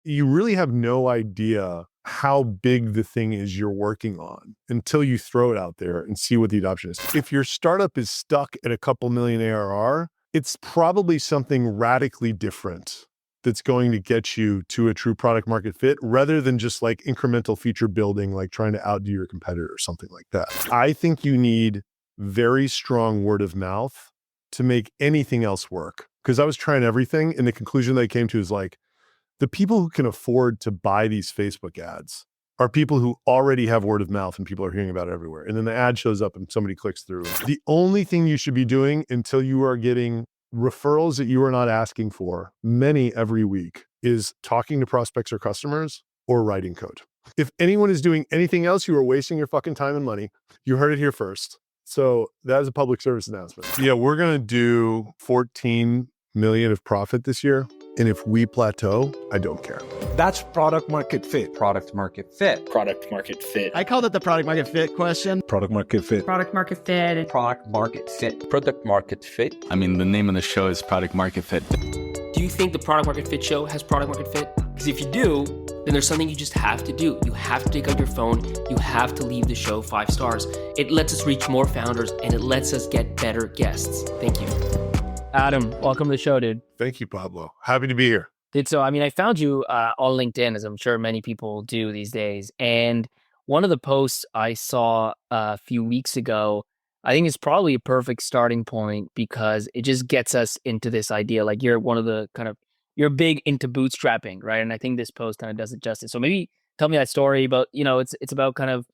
you really have no idea how big the thing is you're working on until you throw it out there and see what the adoption is. If your startup is stuck at a couple million ARR, it's probably something radically different that's going to get you to a true product market fit rather than just like incremental feature building, like trying to outdo your competitor or something like that. I think you need very strong word of mouth to make anything else work. Because I was trying everything, and the conclusion that I came to is like, the people who can afford to buy these Facebook ads are people who already have word of mouth and people are hearing about it everywhere. And then the ad shows up and somebody clicks through. The only thing you should be doing until you are getting referrals that you are not asking for, many every week, is talking to prospects or customers or writing code. If anyone is doing anything else, you are wasting your fucking time and money. You heard it here first. So that is a public service announcement. Yeah, we're going to do 14 million of profit this year. And if we plateau, I don't care. That's product market fit. Product market fit. Product market fit. I called it the product market fit question. Product market fit. Product market fit. Product market fit. Product market fit. I mean, the name of the show is Product Market Fit. Do you think the Product Market Fit show has product market fit? Because if you do, then there's something you just have to do. You have to take out your phone. You have to leave the show 5 stars. It lets us reach more founders and it lets us get better guests. Thank you. Adam, welcome to the show, dude. Thank you, Pablo. Happy to be here. Dude, so I mean, I found you on LinkedIn, as I'm sure many people do these days. And one of the posts I saw a few weeks ago, I think is probably a perfect starting point because it just gets us into this idea. Like you're one of the you're big into bootstrapping, right? And I think this post kind of does it justice. So maybe tell me that story about, it's about kind of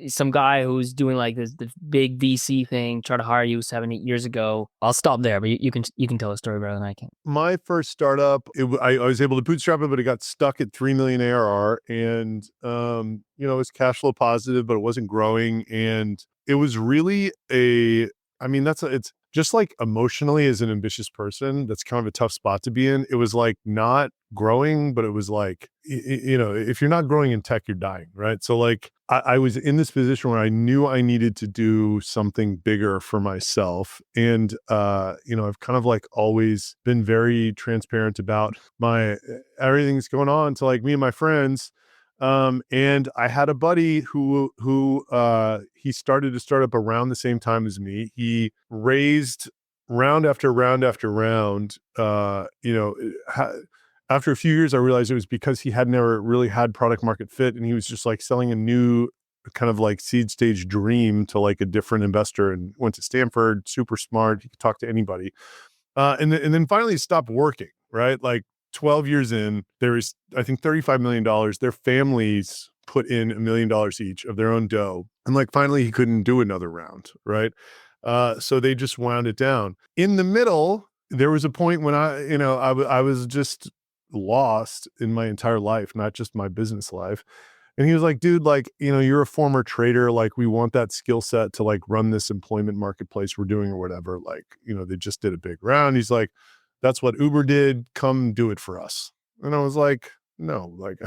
some guy who's doing like this big VC thing, tried to hire you 7-8 years ago. I'll stop there, but you can tell a story better than I can. My first startup, I was able to bootstrap it, but it got stuck at 3 million ARR, and it was cash flow positive, but it wasn't growing, and it was really it's just like emotionally as an ambitious person, that's kind of a tough spot to be in. It was like not growing, but it was like, if you're not growing in tech, you're dying, right? So like I was in this position where I knew I needed to do something bigger for myself. And, I've kind of like always been very transparent about everything's going on to like me and my friends. And I had a buddy who he started a startup around the same time as me. He raised round after round after round. After a few years, I realized it was because he had never really had product market fit, and he was just like selling a new kind of like seed stage dream to like a different investor, and went to Stanford, super smart. He could talk to anybody. And then finally stopped working, right? Like 12 years in, there is, I think, $35 million. Their families put in $1 million each of their own dough. And like, finally, he couldn't do another round, right? So they just wound it down. In the middle, there was a point when I was just lost in my entire life, not just my business life. And he was like, dude, like, you're a former trader. Like, we want that skill set to like run this employment marketplace we're doing or whatever. Like, they just did a big round. He's like, that's what Uber did. Come do it for us. And I was like, no, like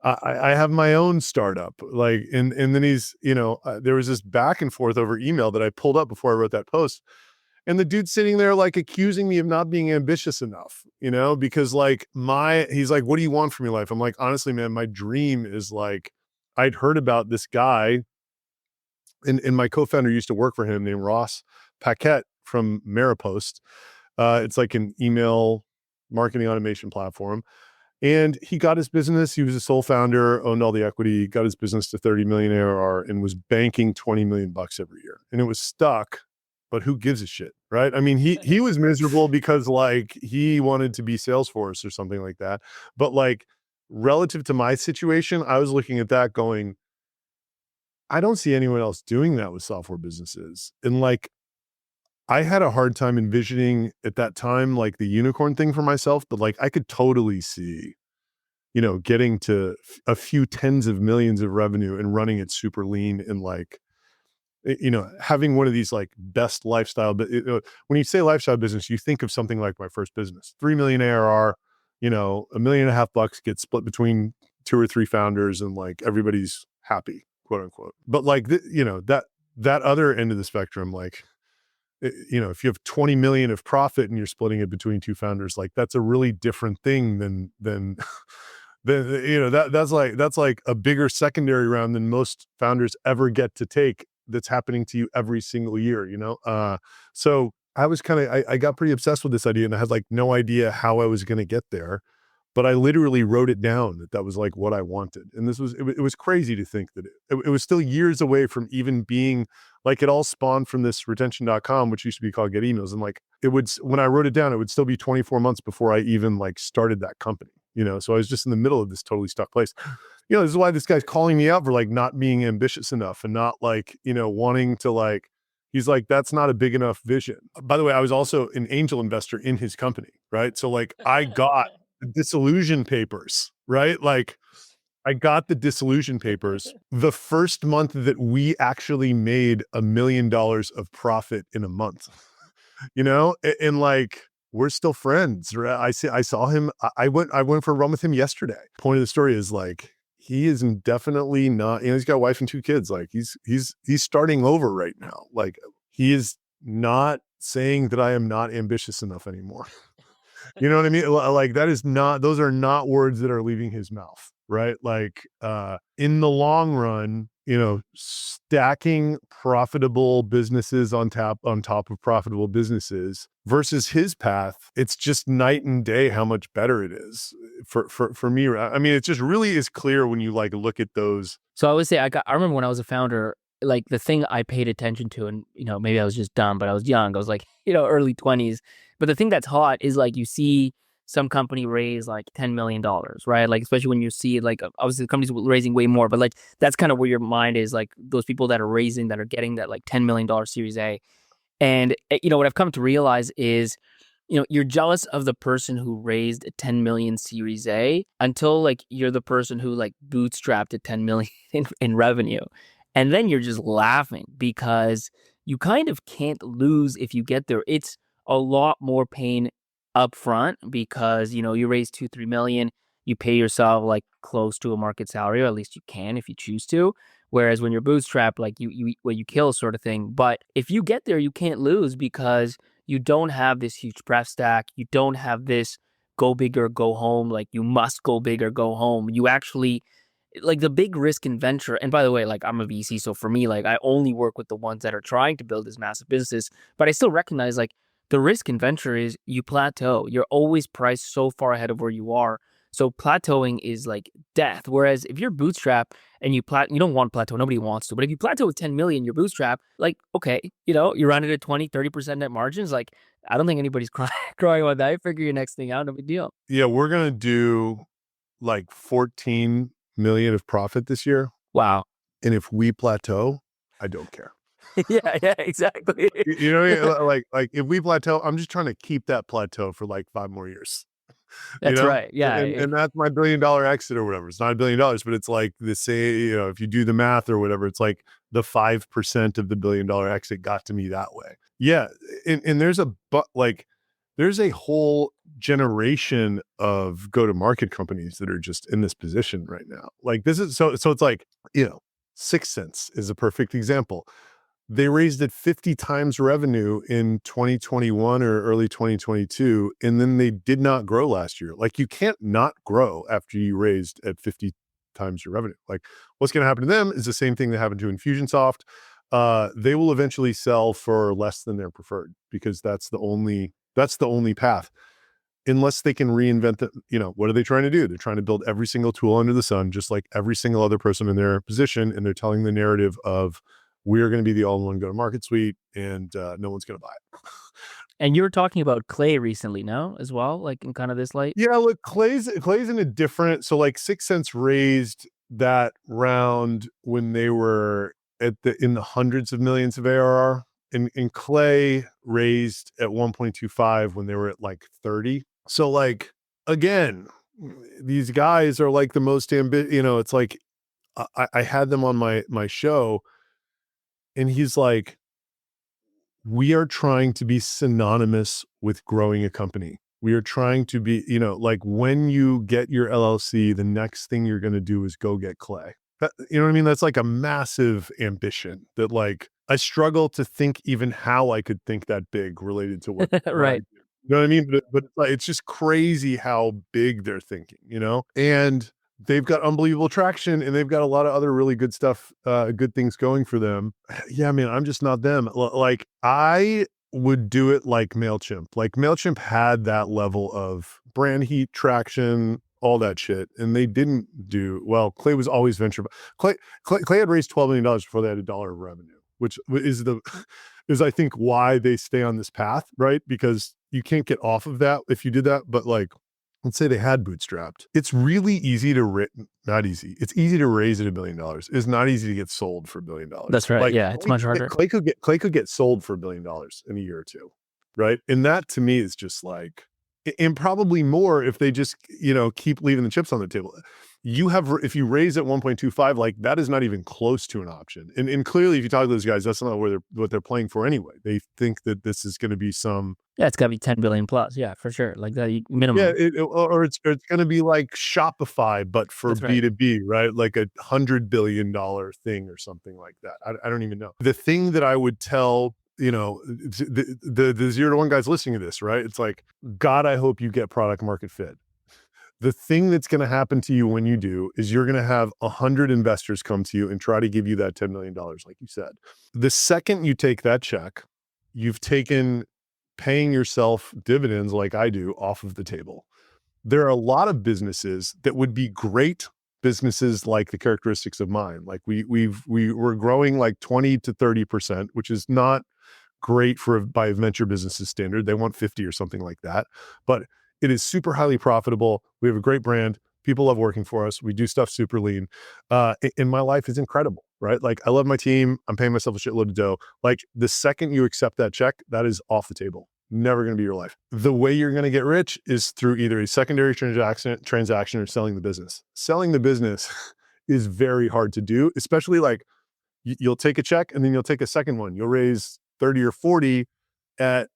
I have my own startup. Like, and then he's, there was this back and forth over email that I pulled up before I wrote that post. And the dude's sitting there like accusing me of not being ambitious enough, because like he's like, what do you want from your life? I'm like, honestly, man, my dream is like, I'd heard about this guy and my co-founder used to work for him named Ross Paquette from Maripost. It's like an email marketing automation platform. And he got his business. He was a sole founder, owned all the equity, got his business to 30 million ARR and was banking 20 million bucks every year. And it was stuck, but who gives a shit, right? I mean, he was miserable because like he wanted to be Salesforce or something like that. But like relative to my situation, I was looking at that going, I don't see anyone else doing that with software businesses. And like, I had a hard time envisioning at that time, like the unicorn thing for myself, but like I could totally see, getting to a few tens of millions of revenue and running it super lean and like, having one of these like best lifestyle, but when you say lifestyle business, you think of something like my first business, 3 million ARR, $1.5 million gets split between 2 or 3 founders and like everybody's happy, quote unquote. But like, that other end of the spectrum, like, if you have 20 million of profit and you're splitting it between 2 founders, like that's a really different thing than that's like a bigger secondary round than most founders ever get to take. That's happening to you every single year, So I was I got pretty obsessed with this idea, and I had like no idea how I was going to get there. But I literally wrote it down that was like what I wanted. And it was crazy to think that it was still years away from even being like, it all spawned from this retention.com, which used to be called Get Emails. And like, when I wrote it down, it would still be 24 months before I even like started that company, So I was just in the middle of this totally stuck place. This is why this guy's calling me out for like not being ambitious enough and not like, wanting to like, he's like, that's not a big enough vision. By the way, I was also an angel investor in his company, right? So like I got the dissolution papers, right? Like I got the dissolution papers the first month that we actually made $1 million of profit in a month, and like, we're still friends, right? I saw him. I went for a run with him yesterday. Point of the story is like, he is definitely not, he's got a wife and 2 kids. Like he's starting over right now. Like he is not saying that I am not ambitious enough anymore. You know what I mean? Like those are not words that are leaving his mouth, right? Like, in the long run, stacking profitable businesses on top of profitable businesses versus his path, it's just night and day how much better it is for me. I mean, it just really is clear when you like look at those. So I would say I remember when I was a founder, like the thing I paid attention to, and maybe I was just dumb, but I was young. I was like, early 20s. But the thing that's hot is like you see some company raise like $10 million, right? Like, especially when you see like, obviously the company's raising way more, but like that's kind of where your mind is, like those people that are getting that like $10 million Series A. And what I've come to realize is, you're jealous of the person who raised a 10 million Series A until like you're the person who like bootstrapped a 10 million in revenue. And then you're just laughing because you kind of can't lose if you get there. It's a lot more pain up front because, you raise 2-3 million, you pay yourself like close to a market salary, or at least you can if you choose to. Whereas when you're bootstrapped, like you kill sort of thing. But if you get there, you can't lose because you don't have this huge pref stack. You don't have this go big or go home. Like you must go big or go home. You actually, like the big risk in venture. And by the way, like I'm a VC. So for me, like I only work with the ones that are trying to build this massive businesses, but I still recognize like the risk in venture is you plateau. You're always priced so far ahead of where you are. So plateauing is like death. Whereas if you're bootstrap and you don't want to plateau, nobody wants to. But if you plateau with 10 million, you're bootstrap, like, okay, you run it at 20, 30% net margins. Like, I don't think anybody's crying about that. You figure your next thing out, no big deal. Yeah, we're going to do like 14 million of profit this year. Wow. And if we plateau, I don't care. yeah, exactly. You know what I mean? Like if we plateau, I'm just trying to keep that plateau for like 5 more years. That's right. Yeah. And that's my $1 billion exit or whatever. It's not $1 billion, but it's like if you do the math or whatever, it's like the 5% of the $1 billion exit got to me that way. Yeah. And there's a whole generation of go-to-market companies that are just in this position right now. Like this is, so it's like, 6th Sense is a perfect example. They raised at 50 times revenue in 2021 or early 2022, and then they did not grow last year. Like you can't not grow after you raised at 50 times your revenue. Like what's going to happen to them is the same thing that happened to Infusionsoft. They will eventually sell for less than their preferred because that's the only path. Unless they can reinvent what are they trying to do? They're trying to build every single tool under the sun, just like every single other person in their position. And they're telling the narrative of, we're going to be the all-in-one go-to-market suite, and no one's going to buy it. And you were talking about Clay recently, no? As well, like in kind of this light? Yeah, look, Clay's in a different, so like 6th Sense raised that round when they were in the hundreds of millions of ARR. And Clay raised at 1.25 when they were at like 30. So like, again, these guys are like the most it's like, I had them on my show, and he's like, we are trying to be synonymous with growing a company. We are trying to be, like when you get your LLC, the next thing you're going to do is go get Clay. You know what I mean? That's like a massive ambition that like, I struggle to think even how I could think that big related to what right. You know what I mean? But like, it's just crazy how big they're thinking, and they've got unbelievable traction and they've got a lot of other really good stuff, good things going for them. Yeah, man, I'm just not them. Like I would do it like MailChimp. Like MailChimp had that level of brand heat, traction, all that shit. And they didn't do well. Clay was always venture. Clay had raised $12 million before they had $1 of revenue, which is I think why they stay on this path, right? Because you can't get off of that if you did that. But like, let's say they had bootstrapped. It's really easy to not easy. It's easy to raise at $1 billion. It's not easy to get sold for $1 billion. That's right. Like, Yeah, it's much harder. Clay could get sold for $1 billion in a year or two, right? And that to me is just like, and probably more if they just keep leaving the chips on the table. If you raise at 1.25, like that is not even close to an option. And clearly, if you talk to those guys, that's not what they're playing for anyway. They think that this is going to be some. Yeah, it's got to be 10 billion plus. Yeah, for sure. Like that minimum. Yeah, or it's going to be like Shopify, but for B2B, right? Like $100 billion thing or something like that. I don't even know. The thing that I would tell the 0 to 1 guys listening to this, right? It's like, God, I hope you get product market fit. The thing that's going to happen to you when you do is you're going to have 100 investors come to you and try to give you that $10 million, like you said. The second you take that check, you've taken paying yourself dividends like I do off of the table. There are a lot of businesses that would be great businesses like the characteristics of mine. Like we're growing like 20 to 30%, which is not great by venture businesses standard. They want 50 or something like that. But it is super highly profitable. We have a great brand. People love working for us. We do stuff super lean. And my life is incredible, right? Like I love my team. I'm paying myself a shitload of dough. Like the second you accept that check, that is off the table. Never going to be your life. The way you're going to get rich is through either a secondary transaction or selling the business. Selling the business is very hard to do, especially like you'll take a check and then you'll take a second one. You'll raise 30 or 40 at,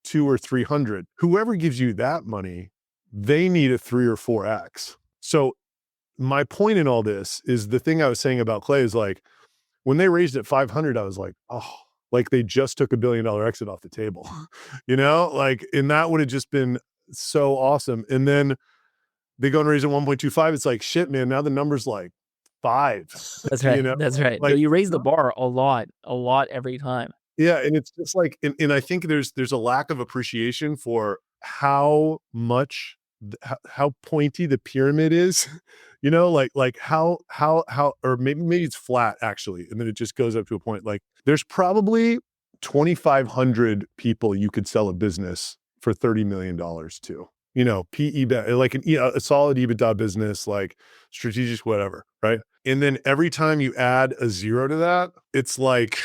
2 or 300. Whoever gives you that money, they need a 3 or 4x. So my point in all this is the thing I was saying about Clay is like, when they raised at 500, I was like, oh, like they just took $1 billion exit off the table, like, and that would have just been so awesome. And then they go and raise at 1.25. It's like, shit, man, now the number's like 5. That's right. That's right. Like, you raise the bar a lot every time. Yeah. And it's just like, and I think there's a lack of appreciation for how much, how pointy the pyramid is, like how, or maybe it's flat actually. And then it just goes up to a point. Like there's probably 2,500 people you could sell a business for $30 million to, PE, like a solid EBITDA business, like strategic, whatever. Right. And then every time you add a 0 to that, it's like,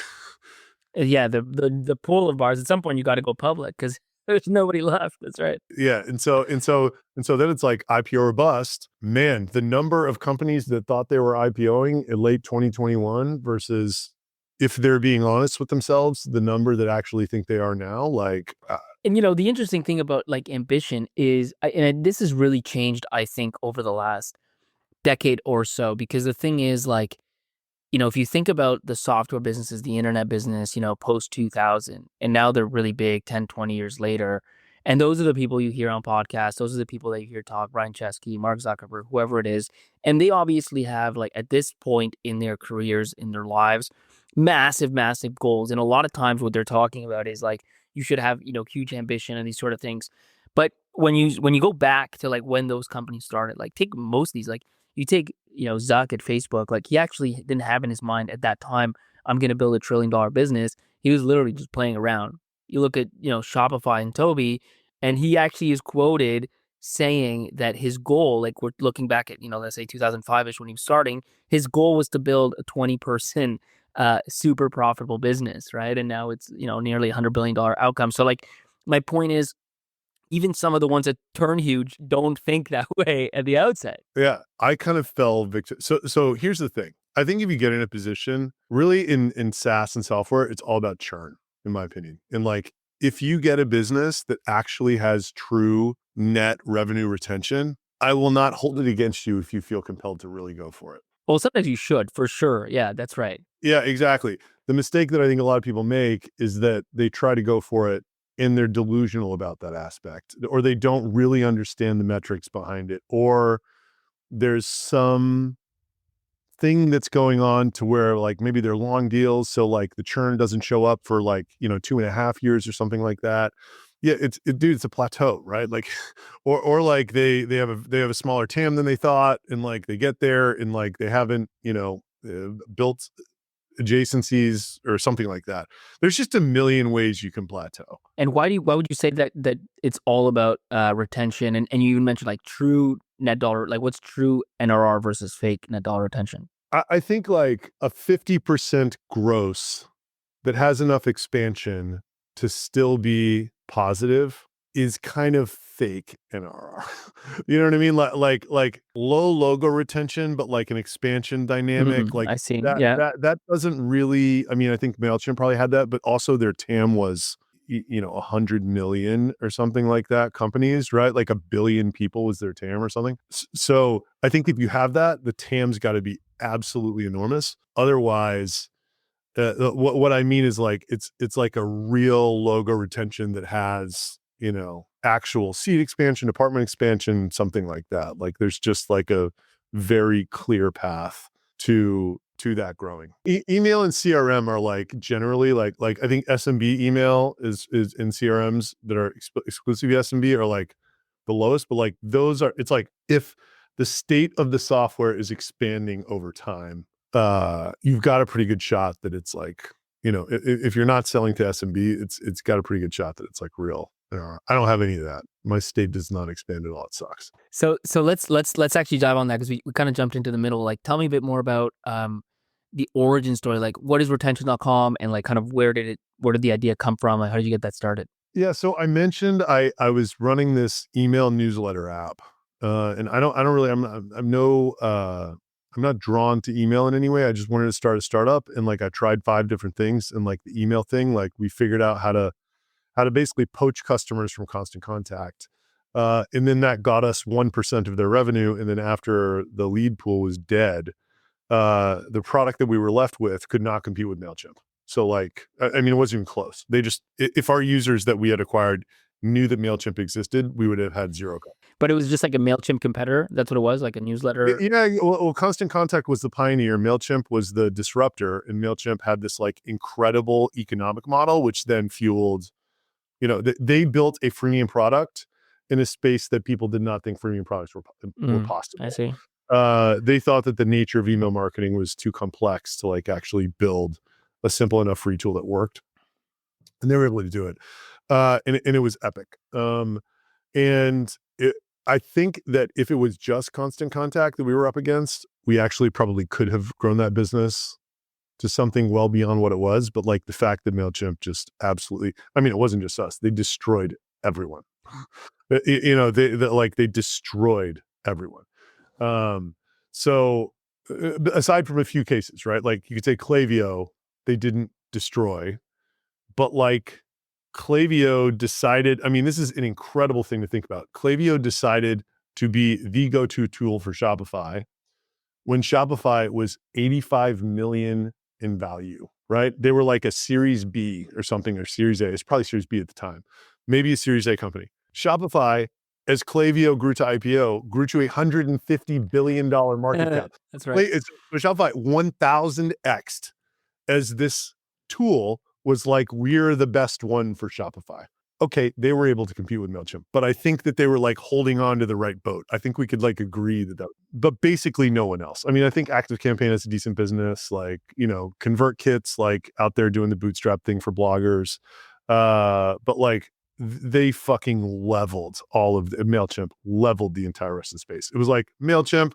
yeah, the pool of bars, at some point you got to go public because there's nobody left. That's right. Yeah. And so then it's like IPO or bust. Man, the number of companies that thought they were IPOing in late 2021 versus, if they're being honest with themselves, the number that actually think they are now, like. And the interesting thing about like ambition is, and this has really changed, I think, over the last decade or so, because the thing is like, if you think about the software businesses, the internet business, post 2000, and now they're really big 10, 20 years later. And those are the people you hear on podcasts. Those are the people that you hear talk, Brian Chesky, Mark Zuckerberg, whoever it is. And they obviously have, like, at this point in their careers, in their lives, massive, massive goals. And a lot of times what they're talking about is like, you should have, huge ambition and these sort of things. But when you go back to like when those companies started, like take most of these, like you take, Zuck at Facebook, like he actually didn't have in his mind at that time, I'm going to build $1 trillion business. He was literally just playing around. You look at, Shopify and Toby, and he actually is quoted saying that his goal, like we're looking back at, let's say 2005-ish when he was starting, his goal was to build a 20% super profitable business, right? And now it's, nearly $100 billion outcome. So like my point is, even some of the ones that turn huge don't think that way at the outset. Yeah, I kind of fell victim. So here's the thing. I think if you get in a position, really in SaaS and software, it's all about churn, in my opinion. And like, if you get a business that actually has true net revenue retention, I will not hold it against you if you feel compelled to really go for it. Well, sometimes you should, for sure. Yeah, that's right. Yeah, exactly. The mistake that I think a lot of people make is that they try to go for it and they're delusional about that aspect, or they don't really understand the metrics behind it, or there's some thing that's going on to where like maybe they're long deals, so like the churn doesn't show up for like 2.5 years or something like that. Yeah, it's a plateau, right? Like, or like they have a smaller TAM than they thought, and like they get there and like they haven't built adjacencies or something like that. There's just a million ways you can plateau. And why would you say that it's all about retention? And you even mentioned like true net dollar, like what's true NRR versus fake net dollar retention? I think like a 50% gross that has enough expansion to still be positive is kind of fake NRR. You know what I mean? Like low logo retention, but like an expansion dynamic. Like I see. that, Yeah. that doesn't really, I mean, I think MailChimp probably had that, but also their TAM was, 100 million or something like that companies, right? Like 1 billion people was their TAM or something. So I think if you have that, the TAM's got to be absolutely enormous. Otherwise, what I mean is like it's like a real logo retention that has actual seat expansion, department expansion, something like that. Like there's just like a very clear path to that growing. Email and CRM are like generally like I think SMB email is in CRMs that are exclusively SMB are like the lowest, but like those are, it's like if the state of the software is expanding over time, you've got a pretty good shot that it's like, if you're not selling to SMB, it's got a pretty good shot that it's like real. I don't have any of that. My state does not expand at all. It sucks. So let's actually dive on that, because we kind of jumped into the middle. Like, tell me a bit more about the origin story. Like, what is retention.com, and like kind of where did the idea come from? Like, how did you get that started? Yeah, so I mentioned I was running this email newsletter app, and I'm not drawn to email in any way. I just wanted to start a startup, and like I tried 5 different things, and like the email thing, like we figured out how to basically poach customers from Constant Contact, and then that got us 1% of their revenue. And then after the lead pool was dead, the product that we were left with could not compete with MailChimp. So like, I mean, it wasn't even close. They just, if our users that we had acquired knew that MailChimp existed, we would have had zero. But it was just like a MailChimp competitor. That's what it was, like a newsletter. Yeah. Well, Constant Contact was the pioneer. MailChimp was the disruptor, and MailChimp had this like incredible economic model, which then fueled, they built a freemium product in a space that people did not think freemium products were possible. I see. They thought that the nature of email marketing was too complex to like actually build a simple enough free tool that worked, and they were able to do it. And it was epic. I think that if it was just Constant Contact that we were up against, we actually probably could have grown that business to something well beyond what it was. But like the fact that MailChimp just absolutely, I mean, it wasn't just us, they destroyed everyone. They destroyed everyone. So aside from a few cases, right? Like you could say Klaviyo, they didn't destroy, but like Klaviyo decided, I mean, this is an incredible thing to think about. Klaviyo decided to be the go-to tool for Shopify when Shopify was 85 million in value, right? They were like a Series B or something, or Series A. It's probably Series B at the time, maybe a Series A company. Shopify, as Klaviyo grew to IPO, grew to $150 billion market cap. That's right. Shopify 1,000x'd as this tool was like, we're the best one for Shopify. Okay, they were able to compete with MailChimp, but I think that they were like holding on to the right boat. I think we could like agree that, but basically no one else. I mean, I think ActiveCampaign is a decent business, like, ConvertKit's like out there doing the Bootstrap thing for bloggers. But like they fucking leveled MailChimp leveled the entire rest of the space. It was like MailChimp,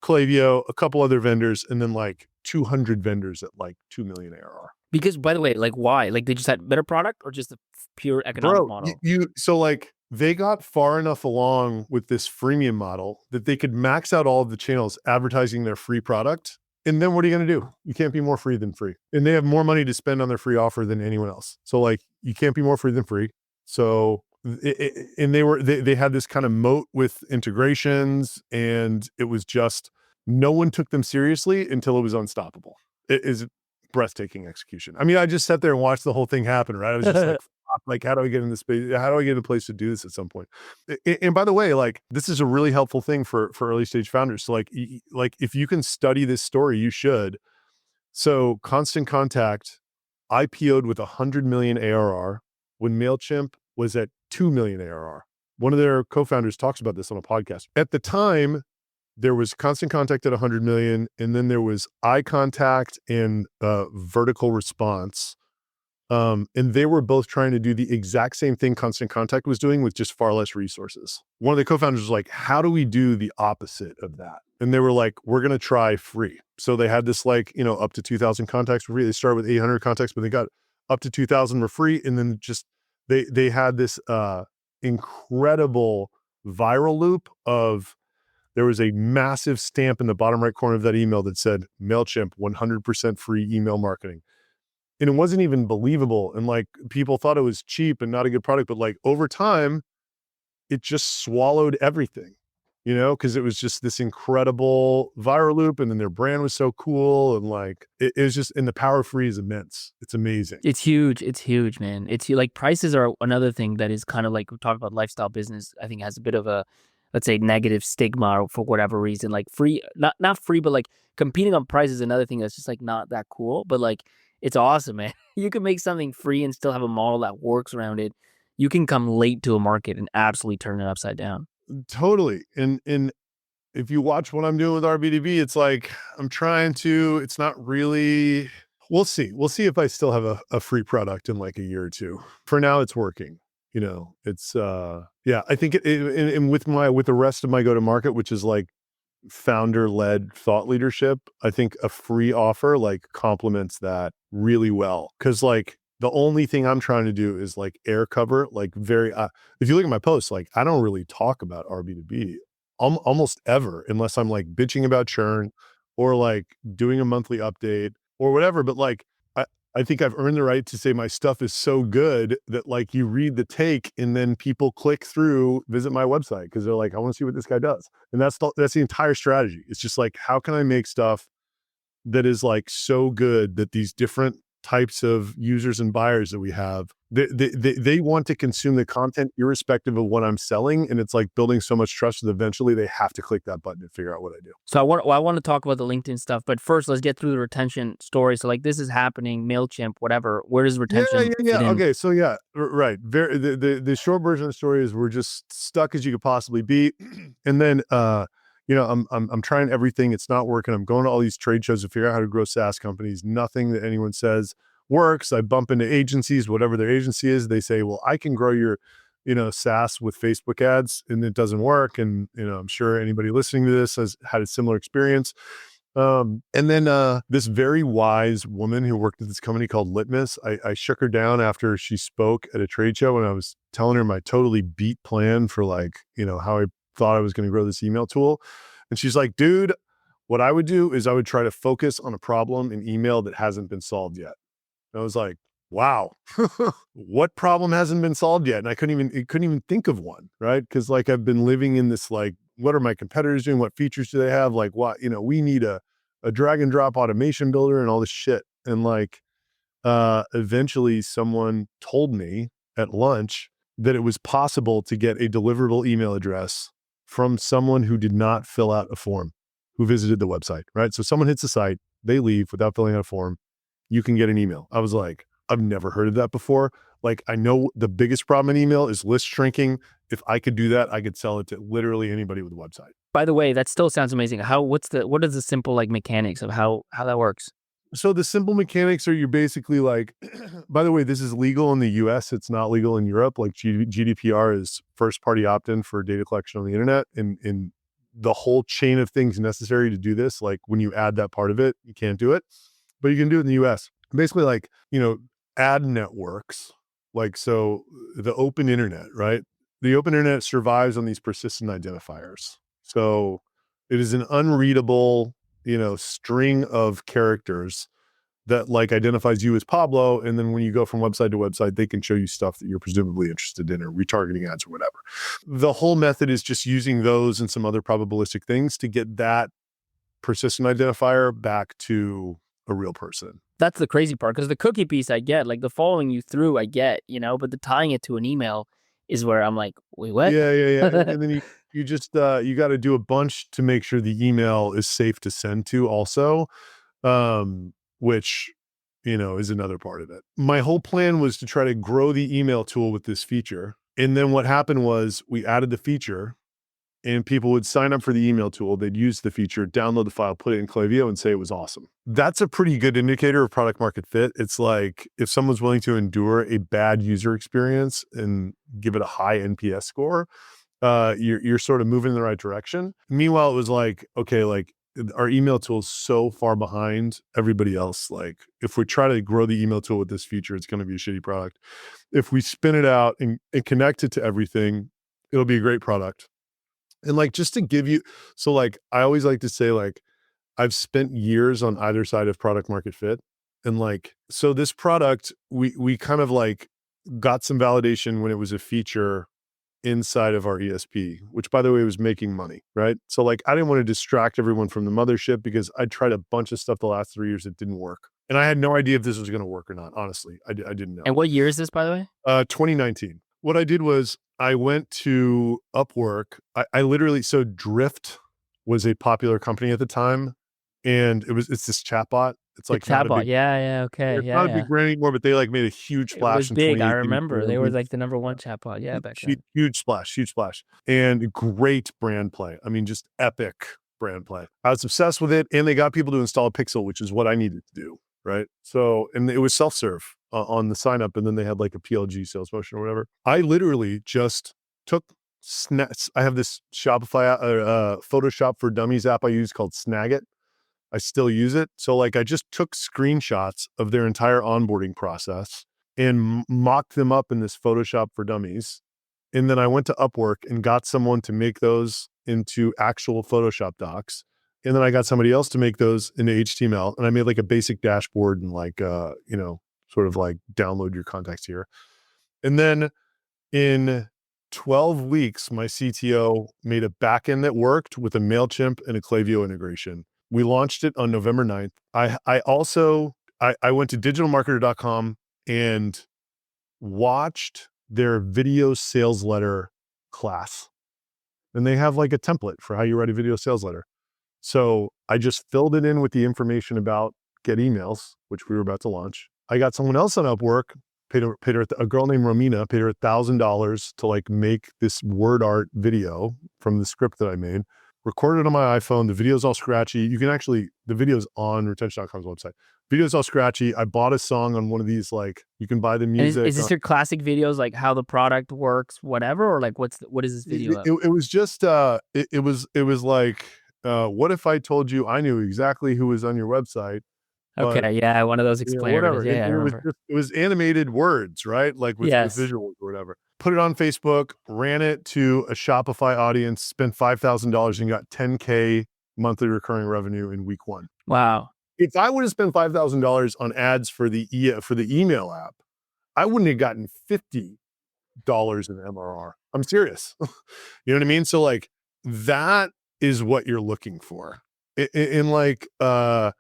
Klaviyo, a couple other vendors, and then like 200 vendors at like 2 million ARR. Because, by the way, like why? Like they just had better product, or just the pure economic model? So like they got far enough along with this freemium model that they could max out all of the channels advertising their free product. And then what are you going to do? You can't be more free than free. And they have more money to spend on their free offer than anyone else. So like you can't be more free than free. So they had this kind of moat with integrations, and it was just no one took them seriously until it was unstoppable. It is breathtaking execution. I mean, I just sat there and watched the whole thing happen, right? I was just like, Like, how do I get in this space? How do I get in a place to do this at some point? And by the way, like, this is a really helpful thing for early stage founders. So like if you can study this story, you should. So Constant Contact IPO'd with 100 million ARR when MailChimp was at 2 million ARR. One of their co-founders talks about this on a podcast. At the time, there was Constant Contact at 100 million, and then there was iContact and Vertical Response. And they were both trying to do the exact same thing Constant Contact was doing with just far less resources. One of the co-founders was like, how do we do the opposite of that? And they were like, we're going to try free. So they had this like, up to 2,000 contacts for free. They started with 800 contacts, but they got up to 2,000 for free. And then just, they had this incredible viral loop of, there was a massive stamp in the bottom right corner of that email that said MailChimp 100% free email marketing. And it wasn't even believable. And like people thought it was cheap and not a good product, but like over time, it just swallowed everything, because it was just this incredible viral loop. And then their brand was so cool. And like, it was just, and the power of free is immense. It's amazing. It's huge. It's huge, man. It's like prices are another thing that is kind of like, we talk about lifestyle business, I think has a bit of a, let's say, negative stigma for whatever reason. Like free, not free, but like competing on price is another thing that's just like not that cool. But like, it's awesome, man. You can make something free and still have a model that works around it. You can come late to a market and absolutely turn it upside down. Totally. And if you watch what I'm doing with RBDB, it's like, it's not really, we'll see. We'll see if I still have a free product in like a year or two. For now, it's working. It's, I think and with the rest of my go-to-market, which is like founder-led thought leadership, I think a free offer like complements that really well. Cause like the only thing I'm trying to do is like air cover, like if you look at my posts, like I don't really talk about RB2B almost ever, unless I'm like bitching about churn or like doing a monthly update or whatever. But like, I think I've earned the right to say my stuff is so good that like you read the take and then people click through, visit my website because they're like, I want to see what this guy does. And that's the entire strategy. It's just like, how can I make stuff that is like so good that these different types of users and buyers that we have, they want to consume the content irrespective of what I'm selling. And it's like building so much trust that eventually they have to click that button and figure out what I do. So I want to talk about the LinkedIn stuff, but first let's get through the retention story. So like this is happening, MailChimp, whatever. Where does retention fit in? Okay. So right. The short version of the story is we're just stuck as you could possibly be. And then, I'm trying everything. It's not working. I'm going to all these trade shows to figure out how to grow SaaS companies. Nothing that anyone says works. I bump into agencies, whatever their agency is. They say, well, I can grow your, SaaS with Facebook ads, and it doesn't work. And, I'm sure anybody listening to this has had a similar experience. And then this very wise woman who worked at this company called Litmus, I shook her down after she spoke at a trade show, and I was telling her my totally beat plan for like, how I thought I was going to grow this email tool. And she's like, dude, what I would do is I would try to focus on a problem in email that hasn't been solved yet. And I was like, wow, what problem hasn't been solved yet? And I couldn't even think of one, right? Because like I've been living in this like, what are my competitors doing? What features do they have? Like what, we need a drag and drop automation builder and all this shit. And like eventually someone told me at lunch that it was possible to get a deliverable email address from someone who did not fill out a form, who visited the website, right? So someone hits the site, they leave without filling out a form, you can get an email. I was like, I've never heard of that before. Like, I know the biggest problem in email is list shrinking. If I could do that, I could sell it to literally anybody with a website. By the way, that still sounds amazing. What is the simple like mechanics of how that works? So the simple mechanics are you're basically like, by the way, this is legal in the US. It's not legal in Europe. Like GDPR is first party opt-in for data collection on the internet. And the whole chain of things necessary to do this, like when you add that part of it, you can't do it, but you can do it in the US. Basically like, ad networks, like, so the open internet, right? The open internet survives on these persistent identifiers. So it is an unreadable, string of characters that like identifies you as Pablo. And then when you go from website to website, they can show you stuff that you're presumably interested in or retargeting ads or whatever. The whole method is just using those and some other probabilistic things to get that persistent identifier back to a real person. That's the crazy part, because the cookie piece I get, like the following you through I get, but the tying it to an email is where I'm like, wait, what? Yeah. And then you just you got to do a bunch to make sure the email is safe to send to also, which is another part of it. My whole plan was to try to grow the email tool with this feature. And then what happened was we added the feature and people would sign up for the email tool. They'd use the feature, download the file, put it in Klaviyo and say it was awesome. That's a pretty good indicator of product market fit. It's like if someone's willing to endure a bad user experience and give it a high NPS score, you're sort of moving in the right direction. Meanwhile, it was like, okay, like our email tool is so far behind everybody else. Like if we try to grow the email tool with this feature, it's going to be a shitty product. If we spin it out and connect it to everything, it'll be a great product. And like, just to give you, so like, I always like to say like, I've spent years on either side of product market fit. And like, so this product, we kind of like got some validation when it was a feature inside of our ESP, which by the way, was making money, right? So like, I didn't want to distract everyone from the mothership because I tried a bunch of stuff the last 3 years that didn't work. And I had no idea if this was going to work or not. Honestly, I didn't know. And what year is this, by the way? 2019. What I did was I went to Upwork. I literally, so Drift was a popular company at the time. And it's this chatbot. It's like the chatbot. Okay. It's not a big brand anymore, but they like made a huge splash. It was big. I remember they were like the number one chatbot. Yeah, back then. Huge splash, and great brand play. I mean, just epic brand play. I was obsessed with it, and they got people to install a Pixel, which is what I needed to do, right? So, and it was self-serve on the sign up, and then they had like a PLG sales motion or whatever. I literally just took snaps. I have this Shopify, Photoshop for Dummies app I use called Snagit. I still use it. So like I just took screenshots of their entire onboarding process and mocked them up in this Photoshop for Dummies. And then I went to Upwork and got someone to make those into actual Photoshop docs. And then I got somebody else to make those into HTML. And I made like a basic dashboard and like, sort of like download your contacts here. And then in 12 weeks, my CTO made a backend that worked with a MailChimp and a Klaviyo integration. We launched it on November 9th. I also went to digitalmarketer.com and watched their video sales letter class. And they have like a template for how you write a video sales letter. So I just filled it in with the information about Get Emails, which we were about to launch. I got someone else on Upwork, paid her a girl named Romina, paid her $1,000 to like make this word art video from the script that I made. Recorded it on my iPhone. The video's all scratchy. You can actually, the video's on retention.com's website. Video's all scratchy. I bought a song on one of these, like, you can buy the music. Is this your classic videos, like how the product works, whatever? Or like, what is this video? It was just, it was like, what if I told you I knew exactly who was on your website? Okay, yeah, one of those explainer whatever. videos. Yeah, I remember. It was animated words, right? Like with visuals or whatever. Put it on Facebook, ran it to a Shopify audience, spent $5,000 and got 10K monthly recurring revenue in week 1. Wow. If I would have spent $5,000 on ads for the email app, I wouldn't have gotten $50 in MRR. I'm serious. You know what I mean? So like that is what you're looking for. In like, a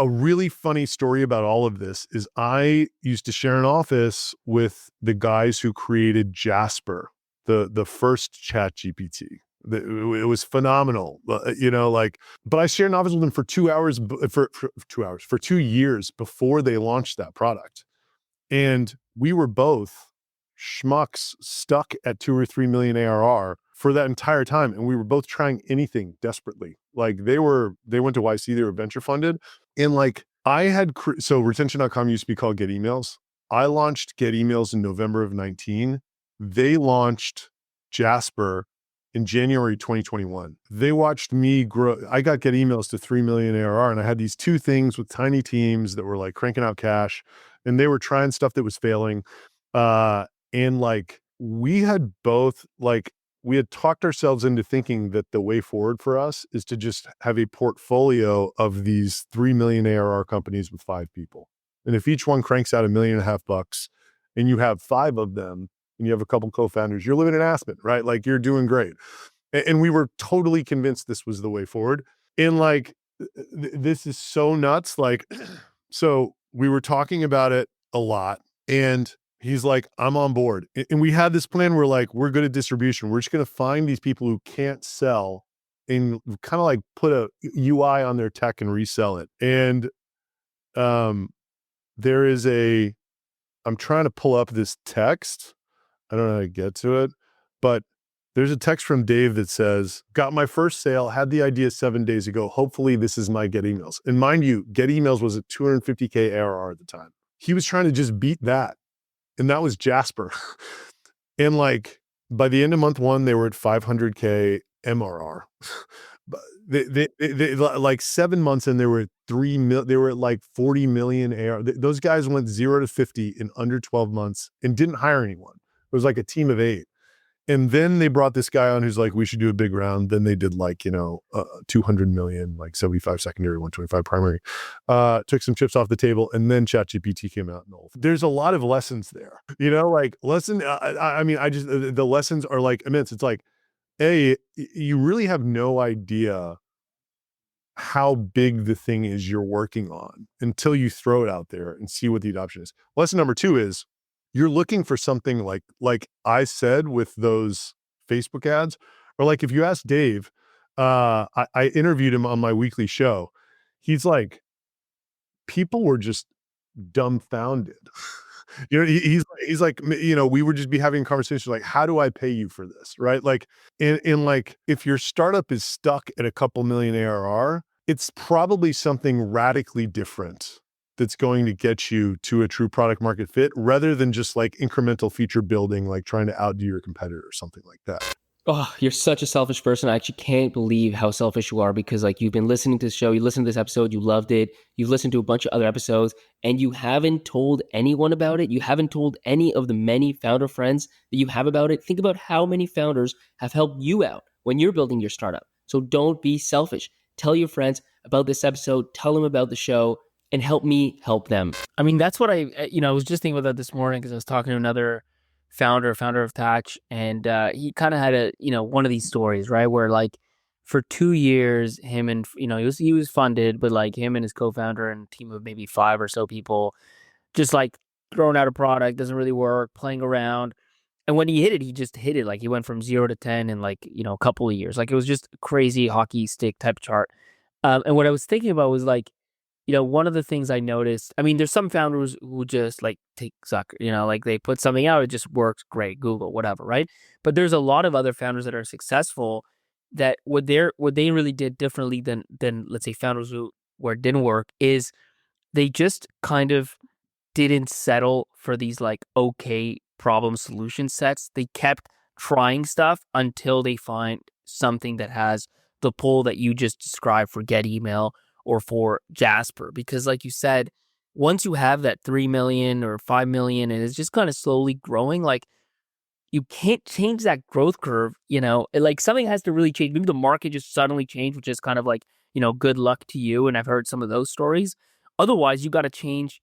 really funny story about all of this is I used to share an office with the guys who created Jasper, the first chat GPT. It was phenomenal, but I shared an office with them for 2 hours, for 2 years before they launched that product. And we were both schmucks stuck at 2 or 3 million ARR for that entire time. And we were both trying anything desperately. Like they went to YC, they were venture funded. And like I had, so retention.com used to be called Get Emails. I launched Get Emails in November of 19. They launched Jasper in January 2021. They watched me grow. I got Get Emails to 3 million ARR. And I had these 2 things with tiny teams that were like cranking out cash. And they were trying stuff that was failing. And like we had both we had talked ourselves into thinking that the way forward for us is to just have a portfolio of these 3 million ARR companies with 5 people. And if each one cranks out $1.5 million and you have 5 of them and you have a couple co-founders, you're living in Aspen, right? Like you're doing great. And we were totally convinced this was the way forward. And like this is so nuts. Like, so we were talking about it a lot, and he's like, I'm on board. And we had this plan where like, we're good at distribution. We're just going to find these people who can't sell and kind of like put a UI on their tech and resell it. And there is I'm trying to pull up this text. I don't know how to get to it, but there's a text from Dave that says, got my first sale, had the idea 7 days ago. Hopefully this is my Get Emails. And mind you, Get Emails was at 250K ARR at the time. He was trying to just beat that. And that was Jasper. And like, by the end of month 1, they were at 500K MRR. They like 7 months in, they were at they were at like 40 million ARR. Those guys went 0 to 50 in under 12 months and didn't hire anyone. It was like a team of 8. And then they brought this guy on who's like, we should do a big round. Then they did like, 200 million, like 75 secondary, 125 primary, took some chips off the table. And then ChatGPT came out. And there's a lot of lessons there, like the lessons are like immense. It's like, you really have no idea how big the thing is you're working on until you throw it out there and see what the adoption is. Lesson number 2 is, you're looking for something like I said with those Facebook ads, or like if you ask Dave, I interviewed him on my weekly show. He's like, people were just dumbfounded. He's like, we would just be having conversations like, how do I pay you for this? Right. Like, in like, if your startup is stuck at a couple million ARR, it's probably something radically different that's going to get you to a true product market fit, rather than just like incremental feature building, like trying to outdo your competitor or something like that. Oh, you're such a selfish person. I actually can't believe how selfish you are, because like, you've been listening to the show, you listened to this episode, you loved it, you've listened to a bunch of other episodes, and you haven't told anyone about it. You haven't told any of the many founder friends that you have about it. Think about how many founders have helped you out when you're building your startup. So don't be selfish. Tell your friends about this episode, tell them about the show, and help me help them. I mean, that's what I was just thinking about that this morning, because I was talking to another founder of Thatch, and he kind of had one of these stories, right, where like for 2 years, him and he was funded, but like him and his co-founder and a team of maybe 5 or so people, just like throwing out a product, doesn't really work, playing around. And when he hit it, he just hit it. Like he went from 0 to 10 in like, a couple of years. Like it was just a crazy hockey stick type chart. And what I was thinking about was like, one of the things I noticed, I mean, there's some founders who just like take sucker, like they put something out, it just works great, Google, whatever, right? But there's a lot of other founders that are successful that what they really did differently than let's say founders where it didn't work is they just kind of didn't settle for these like okay problem solution sets. They kept trying stuff until they find something that has the pull that you just described for Get Email or for Jasper. Because like you said, once you have that 3 million or 5 million and it's just kind of slowly growing, like you can't change that growth curve, like something has to really change. Maybe the market just suddenly changed, which is kind of like, good luck to you. And I've heard some of those stories. Otherwise, you got to change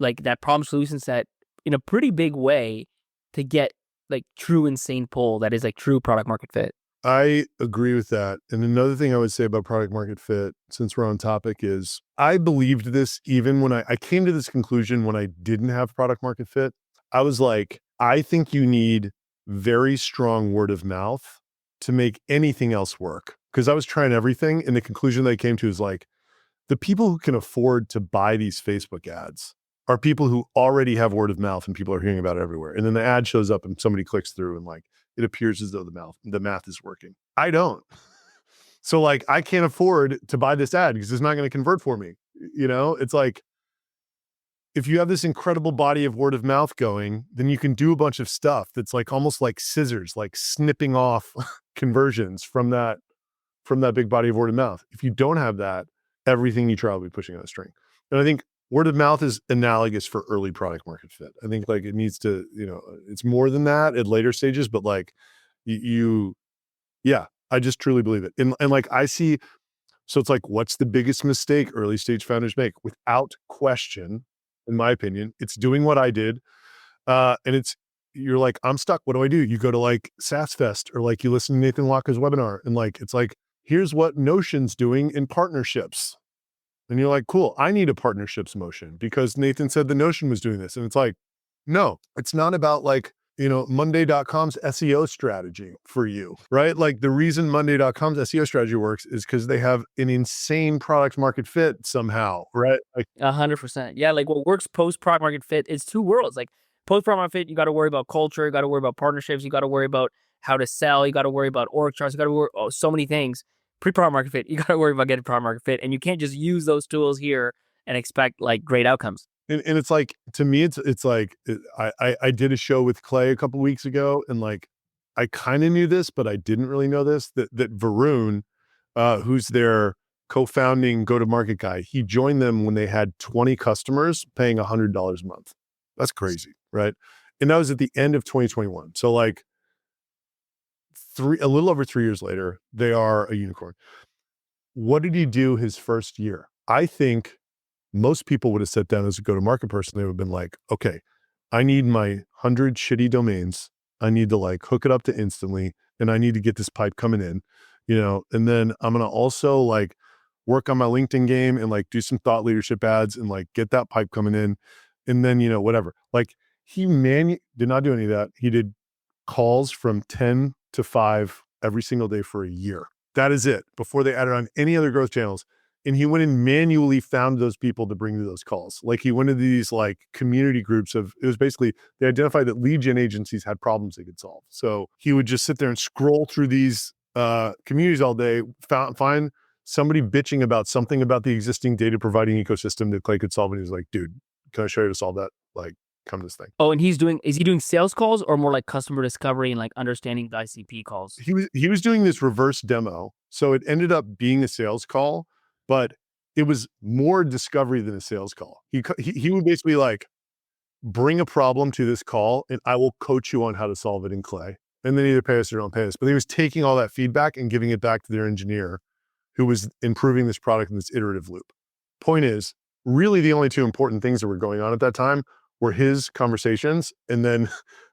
like that problem solution set in a pretty big way to get like true insane pull that is like true product market fit. I agree with that. And another thing I would say about product market fit, since we're on topic, is I believed this even when I came to this conclusion when I didn't have product market fit. I was like, I think you need very strong word of mouth to make anything else work. Because I was trying everything, and the conclusion that I came to is like, the people who can afford to buy these Facebook ads are people who already have word of mouth and people are hearing about it everywhere. And then the ad shows up and somebody clicks through and like, it appears as though the math is working. I don't. So like, I can't afford to buy this ad because it's not going to convert for me. It's like, if you have this incredible body of word of mouth going, then you can do a bunch of stuff that's like almost like scissors, like snipping off conversions from that big body of word of mouth. If you don't have that, everything you try will be pushing on a string. And I think word of mouth is analogous for early product market fit. I think like it needs to, it's more than that at later stages, but like I just truly believe it. And like I see, so it's like, what's the biggest mistake early stage founders make? Without question, in my opinion, it's doing what I did. And you're like, I'm stuck. What do I do? You go to like SaaS Fest, or like you listen to Nathan Locke's webinar, and like, it's like, here's what Notion's doing in partnerships. And you're like, cool, I need a partnerships motion because Nathan said the Notion was doing this. And it's like, no, it's not about like, Monday.com's SEO strategy for you, right? Like the reason Monday.com's SEO strategy works is because they have an insane product market fit somehow, right? Like 100%. Yeah, like what works post product market fit is two worlds. Like post product market fit, you got to worry about culture, you got to worry about partnerships, you got to worry about how to sell, you got to worry about org charts, you got to worry so many things. Pre product market fit, you got to worry about getting product market fit, and you can't just use those tools here and expect like great outcomes. And it's like, to me, it's like, I did a show with Clay a couple weeks ago, and like, I kind of knew this, but I didn't really know this, that Varun, who's their co-founding go-to-market guy, he joined them when they had 20 customers paying $100 a month. That's crazy, right? And that was at the end of 2021. So like a little over 3 years later, they are a unicorn. What did he do his first year? I think most people would have sat down as a go-to-market person. They would have been like, okay, I need my 100 shitty domains. I need to like hook it up to Instantly, and I need to get this pipe coming in, and then I'm going to also like work on my LinkedIn game and like do some thought leadership ads and like get that pipe coming in. And then, whatever. Like he did not do any of that. He did calls from 10 to 5 every single day for a year. That is it, before they added on any other growth channels. And he went and manually found those people to bring to those calls. Like he went into these like community groups it was basically, they identified that lead gen agencies had problems they could solve. So he would just sit there and scroll through these communities all day, find somebody bitching about something about the existing data providing ecosystem that Clay could solve. And he was like, dude, can I show you how to solve that? Like, come to this thing. Oh, and is he doing sales calls or more like customer discovery and like understanding the ICP calls? He was doing this reverse demo. So it ended up being a sales call, but it was more discovery than a sales call. He would basically like bring a problem to this call and I will coach you on how to solve it in Clay. And then either pay us or don't pay us. But he was taking all that feedback and giving it back to their engineer who was improving this product in this iterative loop. Point is, really the only two important things that were going on at that time were his conversations and then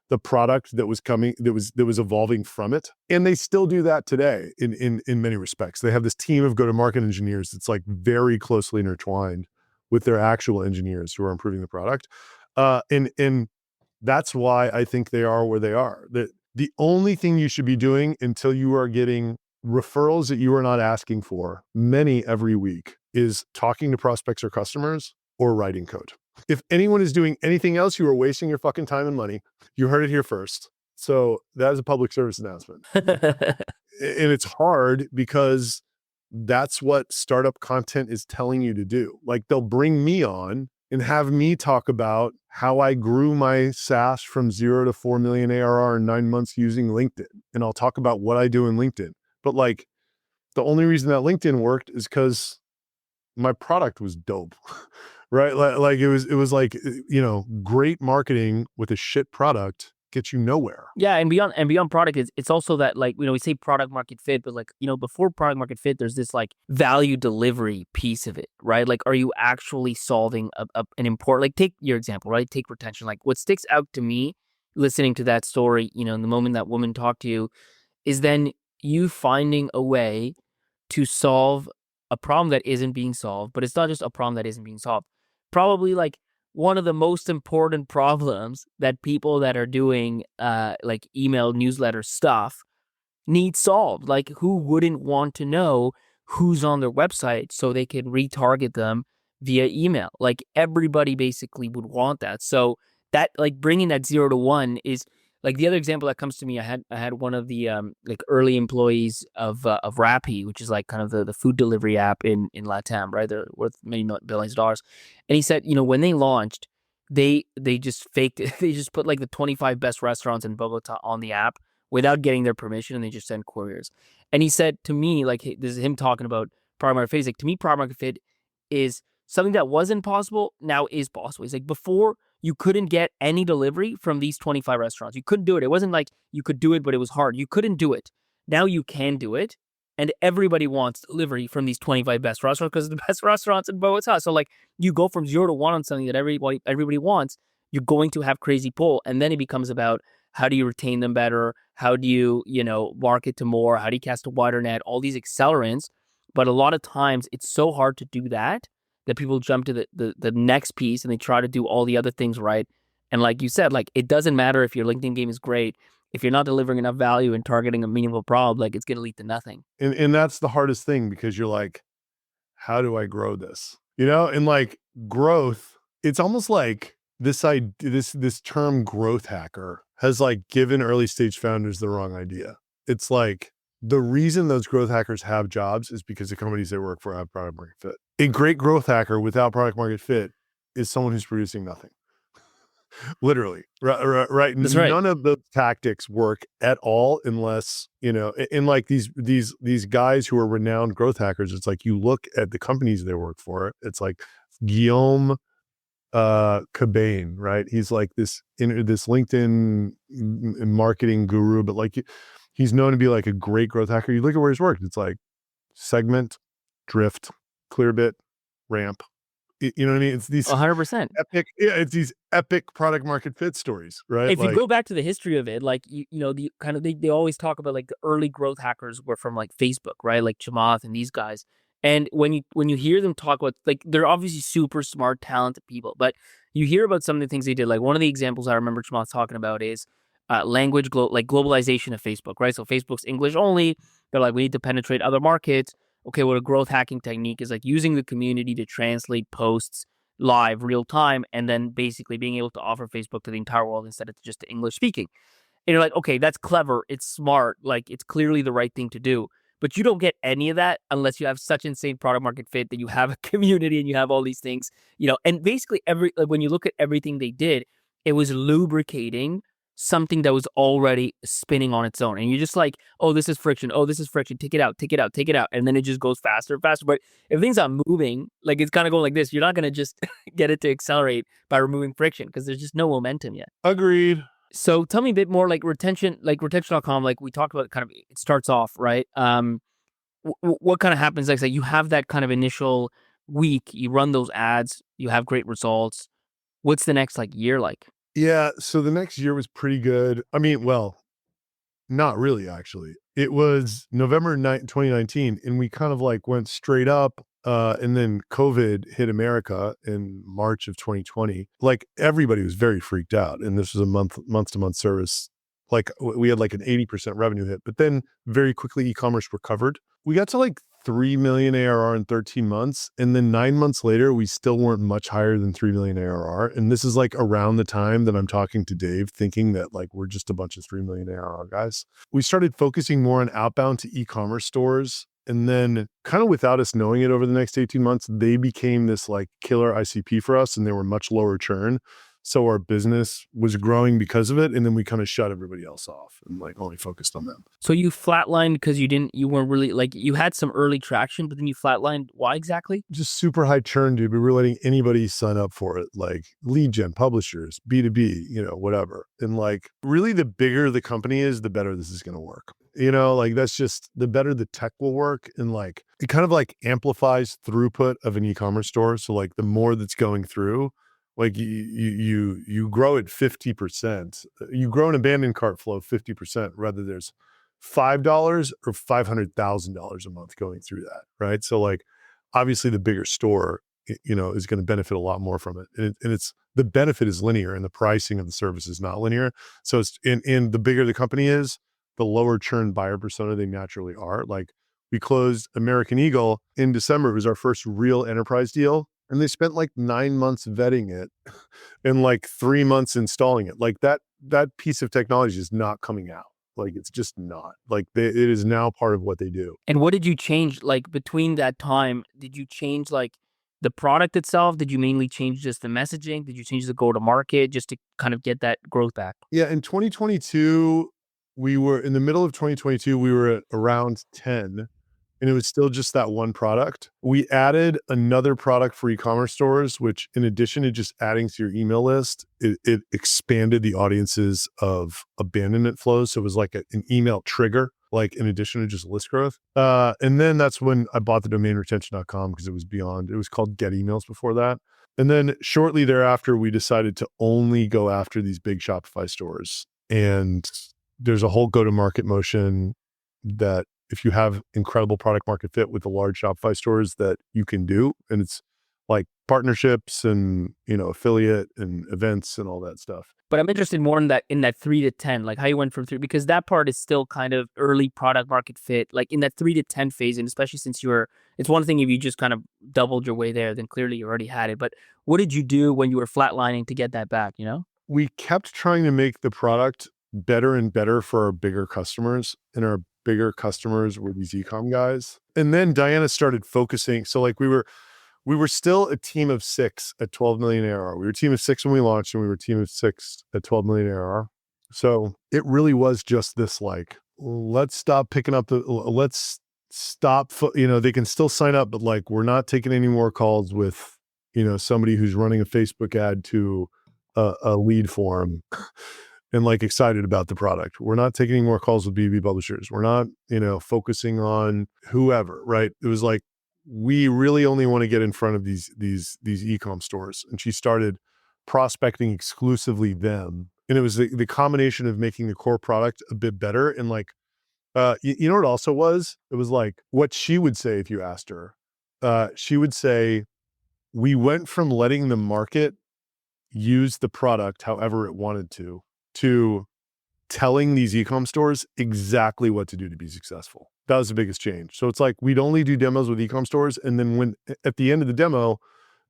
the product that was coming, that was evolving from it. And they still do that today in many respects. They have this team of go-to-market engineers that's like very closely intertwined with their actual engineers who are improving the product. And that's why I think they are where they are. The only thing you should be doing until you are getting referrals that you are not asking for, many every week, is talking to prospects or customers or writing code. If anyone is doing anything else, you are wasting your fucking time and money. You heard it here first. So that is a public service announcement. And it's hard because that's what startup content is telling you to do. Like they'll bring me on and have me talk about how I grew my SaaS from 0 to 4 million ARR in 9 months using LinkedIn. And I'll talk about what I do in LinkedIn. But like the only reason that LinkedIn worked is because my product was dope. Right? Like it was like, great marketing with a shit product gets you nowhere. Yeah, and beyond product, it's also that like, we say product market fit, but like, before product market fit, there's this like value delivery piece of it, right? Like, are you actually solving an important, like take your example, right? Take retention. Like what sticks out to me listening to that story, in the moment that woman talked to you, is then you finding a way to solve a problem that isn't being solved, but it's not just a problem that isn't being solved. Probably like one of the most important problems that people that are doing like email newsletter stuff need solved. Like who wouldn't want to know who's on their website so they can retarget them via email? Like everybody basically would want that. So that like bringing that 0 to 1 is like the other example that comes to me. I had one of the like early employees of Rappi, which is like kind of the food delivery app in LATAM, right? They're worth many billions of dollars. And he said, when they launched, they just faked it. They just put like the 25 best restaurants in Bogota on the app without getting their permission, and they just sent couriers. And he said to me, like this is him talking about product market fit. He's like, to me, product market fit is something that wasn't possible now is possible. He's like, before you couldn't get any delivery from these 25 restaurants. You couldn't do it. It wasn't like you could do it, but it was hard. You couldn't do it. Now you can do it. And everybody wants delivery from these 25 best restaurants because it's the best restaurants in Bogota. So like you go from 0 to 1 on something that everybody wants, you're going to have crazy pull. And then it becomes about How do you retain them better? How do you, market to more? How do you cast a wider net? All these accelerants. But a lot of times it's so hard to do that people jump to the next piece and they try to do all the other things right. And like you said, like it doesn't matter if your LinkedIn game is great. If you're not delivering enough value and targeting a meaningful problem, like it's going to lead to nothing. And that's the hardest thing, because you're like, how do I grow this? And like growth, it's almost like this term growth hacker has like given early stage founders the wrong idea. It's like the reason those growth hackers have jobs is because the companies they work for have product market fit. A great growth hacker without product market fit is someone who's producing nothing. Literally, right? That's right. None of the tactics work at all unless, in like these guys who are renowned growth hackers, it's like you look at the companies they work for, it's like Guillaume Cabane, right? He's like this LinkedIn marketing guru, but like he's known to be like a great growth hacker. You look at where he's worked, it's like Segment, Drift, Clearbit, Ramp. You know what I mean? It's these 100%. epic, it's these epic product market fit stories, right? If you go back to the history of it, like the kind of they always talk about like the early growth hackers were from like Facebook, right? Like Chamath and these guys. And when you hear them talk about, like, they're obviously super smart, talented people, but you hear about some of the things they did. Like one of the examples I remember Chamath talking about is globalization of Facebook, right? So Facebook's English only. They're like, we need to penetrate other markets. Okay, what a growth hacking technique is like using the community to translate posts live, real time, and then basically being able to offer Facebook to the entire world instead of just to English speaking. And you're like, okay, that's clever. It's smart. Like it's clearly the right thing to do. But you don't get any of that unless you have such insane product market fit that you have a community and you have all these things, and basically when you look at everything they did, it was lubricating something that was already spinning on its own. And you're just like, oh, this is friction. Oh, this is friction. Take it out, take it out, take it out. And then it just goes faster and faster. But if things are moving, like it's kind of going like this, you're not going to just get it to accelerate by removing friction because there's just no momentum yet. Agreed. So tell me a bit more like retention.com, like we talked about, kind of, it starts off, right? What kind of happens? Like you have that kind of initial week, you run those ads, you have great results. What's the next year like? Yeah. So the next year was pretty good. I mean, well, not really, actually. It was November 2019, and we kind of like went straight up. And then COVID hit America in March of 2020. Like everybody was very freaked out. And this was a month-to-month service. Like we had like an 80% revenue hit, but then very quickly e-commerce recovered. We got to like 3 million ARR in 13 months. And then 9 months later, we still weren't much higher than 3 million ARR. And this is like around the time that I'm talking to Dave, thinking that like we're just a bunch of 3 million ARR guys. We started focusing more on outbound to e-commerce stores. And then kind of without us knowing it, over the next 18 months, they became this like killer ICP for us, and they were much lower churn. So our business was growing because of it. And then we kind of shut everybody else off and like only focused on them. So you flatlined because you weren't really like, you had some early traction, but then you flatlined. Why exactly? Just super high churn, dude. We were letting anybody sign up for it, like lead gen, publishers, B2B, whatever. And like really the bigger the company is, the better this is going to work. Like that's just the better the tech will work. And like, it kind of like amplifies throughput of an e-commerce store. So like the more that's going through, like you grow at 50%, you grow an abandoned cart flow 50%, whether there's $5 or $500,000 a month going through that. Right. So like, obviously the bigger store, is going to benefit a lot more from it. And it's, the benefit is linear and the pricing of the service is not linear. So it's in the bigger the company is, the lower churn buyer persona they naturally are. Like we closed American Eagle in December. It was our first real enterprise deal. And they spent like 9 months vetting it and like 3 months installing it. Like that piece of technology is not coming out. Like it's just not. Like it is now part of what they do. And what did you change like between that time? Did you change like the product itself? Did you mainly change just the messaging? Did you change the go-to-market just to kind of get that growth back? Yeah, in 2022, we were in the middle of 2022, we were at around 10. And it was still just that one product. We added another product for e-commerce stores, which in addition to just adding to your email list, it expanded the audiences of abandonment flows. So it was like an email trigger, like in addition to just list growth. And then that's when I bought the domain retention.com because it was called Get Emails before that. And then shortly thereafter, we decided to only go after these big Shopify stores. And there's a whole go-to-market motion that if you have incredible product market fit with the large Shopify stores that you can do. And it's like partnerships and, affiliate and events and all that stuff. But I'm interested more in that 3 to 10, like how you went from 3, because that part is still kind of early product market fit, like in that 3 to 10 phase. And especially since it's one thing if you just kind of doubled your way there, then clearly you already had it. But what did you do when you were flatlining to get that back, We kept trying to make the product better and better for our bigger customers, and our bigger customers were these e-com guys. And then Diana started focusing. So like we were still a team of 6 at 12 million ARR. We were a team of 6 when we launched, and we were a team of 6 at 12 million ARR. So it really was just this like, let's stop, they can still sign up, but like, we're not taking any more calls with, somebody who's running a Facebook ad to a lead form and like excited about the product. We're not taking any more calls with B2B publishers. We're not, focusing on whoever, right? It was like, we really only want to get in front of these e-com stores. And she started prospecting exclusively them. And it was the combination of making the core product a bit better. And like, you know what it also was? It was like what she would say if you asked her. She would say, we went from letting the market use the product however it wanted to telling these e-com stores exactly what to do to be successful. That was the biggest change. So it's like, we'd only do demos with e-com stores. And then when at the end of the demo,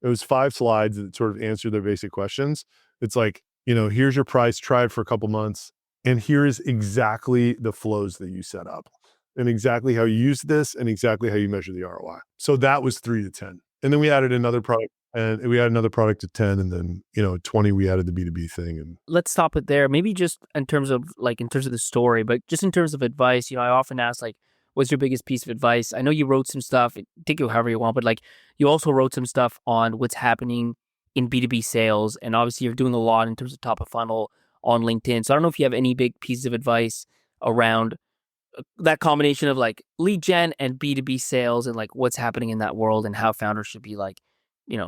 it was 5 slides that sort of answered their basic questions. It's like, here's your price, try it for a couple months. And here's exactly the flows that you set up and exactly how you use this and exactly how you measure the ROI. So that was 3 to 10. And then we added another product. And we had another product at 10, and then, 20, we added the B2B thing. And let's stop it there. Maybe just in terms of the story, but just in terms of advice, I often ask, like, what's your biggest piece of advice? I know you wrote some stuff, take it however you want, but like you also wrote some stuff on what's happening in B2B sales. And obviously you're doing a lot in terms of top of funnel on LinkedIn. So I don't know if you have any big pieces of advice around that combination of like lead gen and B2B sales and like what's happening in that world and how founders should be like,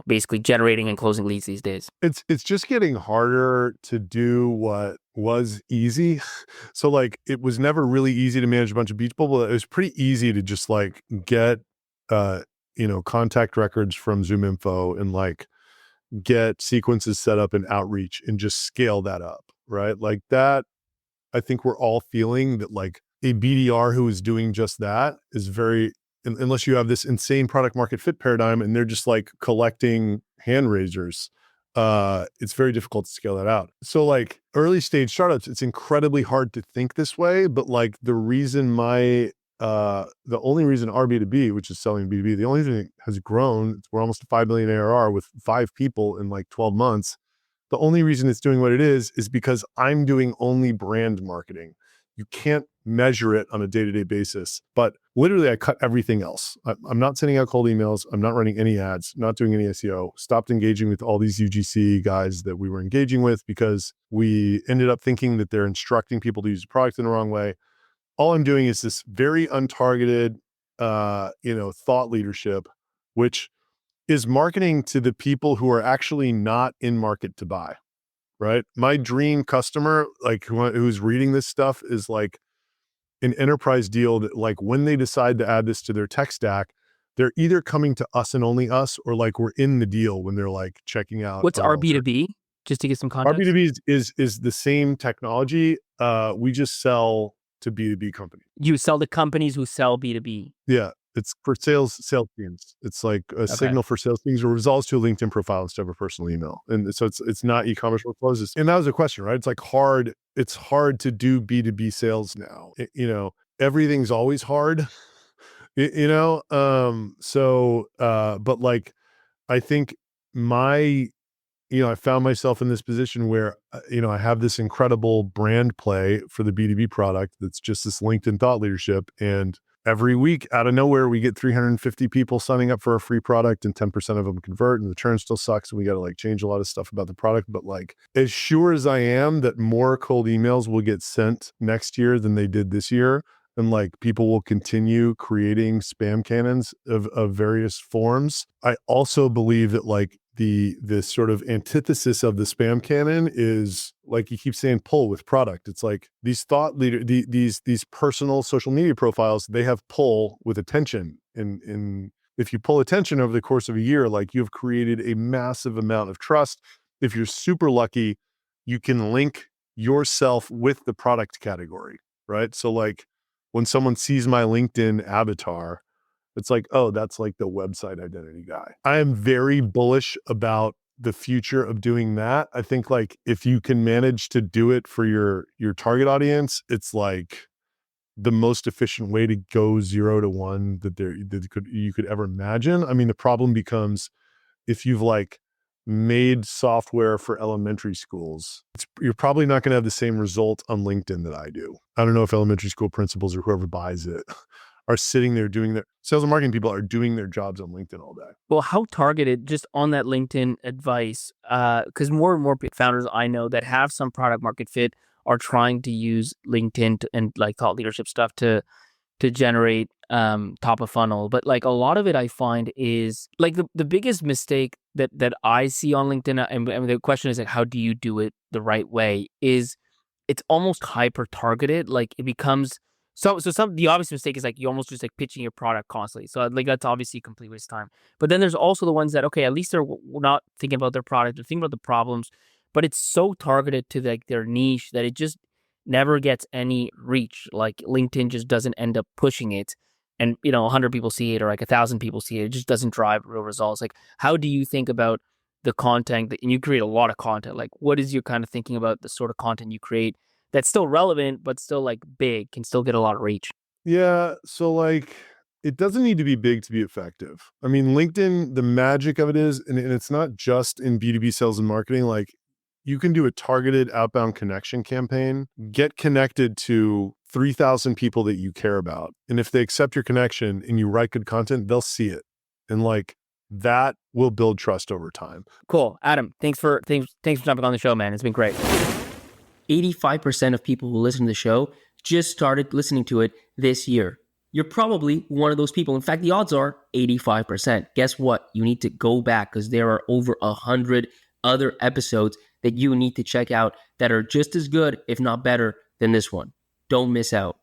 basically generating and closing leads these days. It's just getting harder to do what was easy. So like, it was never really easy to manage a bunch of beach people. It was pretty easy to just like get, contact records from ZoomInfo and like get sequences set up in Outreach and just scale that up, right? Like that, I think we're all feeling that like a BDR who is doing just that is very, unless you have this insane product market fit paradigm and they're just like collecting hand raisers, it's very difficult to scale that out. So like early stage startups, it's incredibly hard to think this way, but like the only reason our B2B, which is selling B2B, the only thing that has grown, we're almost a 5 million ARR with 5 people in like 12 months. The only reason it's doing what it is because I'm doing only brand marketing. You can't measure it on a day-to-day basis, but literally I cut everything else. I'm not sending out cold emails. I'm not running any ads, not doing any SEO, stopped engaging with all these UGC guys that we were engaging with because we ended up thinking that they're instructing people to use the product in the wrong way. All I'm doing is this very untargeted, thought leadership, which is marketing to the people who are actually not in market to buy. Right? My dream customer, like who's reading this stuff, is like an enterprise deal that like when they decide to add this to their tech stack, they're either coming to us and only us, or like we're in the deal when they're like checking out. What's our B2B? Just to get some context. Our B2B is the same technology. We just sell to B2B companies. You sell to companies who sell B2B. Yeah. It's for sales teams. It's like a signal for sales teams or resolves to a LinkedIn profile instead of a personal email. And so it's not e-commerce workflows. And that was a question, right? It's like hard. It's hard to do B2B sales now. Everything's always hard, but like, I think I found myself in this position where, I have this incredible brand play for the B2B product. That's just this LinkedIn thought leadership. And every week out of nowhere, we get 350 people signing up for a free product and 10% of them convert and the churn still sucks. And we got to like change a lot of stuff about the product. But like, as sure as I am that more cold emails will get sent next year than they did this year, and like people will continue creating spam cannons of various forms, I also believe that like the sort of antithesis of the spam cannon is, like you keep saying, pull with product. It's like these thought leader, these personal social media profiles, they have pull with attention. And if you pull attention over the course of a year, like you've created a massive amount of trust. If you're super lucky, you can link yourself with the product category, right? So like when someone sees my LinkedIn avatar, it's like, oh, that's like the website identity guy. I am very bullish about the future of doing that. I think like if you can manage to do it for your target audience, it's like the most efficient way to go 0 to 1 that you could ever imagine. I mean, the problem becomes if you've like made software for elementary schools, you're probably not going to have the same result on LinkedIn that I do. I don't know if elementary school principals or whoever buys it are sitting there doing their sales and marketing people are doing their jobs on LinkedIn all day. Well, how targeted, just on that LinkedIn advice, because more and more founders I know that have some product market fit are trying to use LinkedIn and like thought leadership stuff to generate top of funnel. But like a lot of it I find is like the biggest mistake that I see on LinkedIn, and the question is like, how do you do it the right way, is it's almost hyper targeted. Like it becomes the obvious mistake is like you almost just like pitching your product constantly. So like that's obviously a complete waste of time. But then there's also the ones that, okay, at least they're not thinking about their product, they're thinking about the problems, but it's so targeted to like their niche that it just never gets any reach. Like LinkedIn just doesn't end up pushing it. And 100 people see it or like 1,000 people see it. It just doesn't drive real results. Like how do you think about the content and you create a lot of content? Like what is your kind of thinking about the sort of content you create that's still relevant, but still like big, can still get a lot of reach? Yeah. So like it doesn't need to be big to be effective. I mean, LinkedIn, the magic of it is, and it's not just in B2B sales and marketing, like you can do a targeted outbound connection campaign, get connected to 3,000 people that you care about. And if they accept your connection and you write good content, they'll see it. And like that will build trust over time. Cool. Adam, thanks for jumping on the show, man. It's been great. 85% of people who listen to the show just started listening to it this year. You're probably one of those people. In fact, the odds are 85%. Guess what? You need to go back because there are over 100 other episodes that you need to check out that are just as good, if not better, than this one. Don't miss out.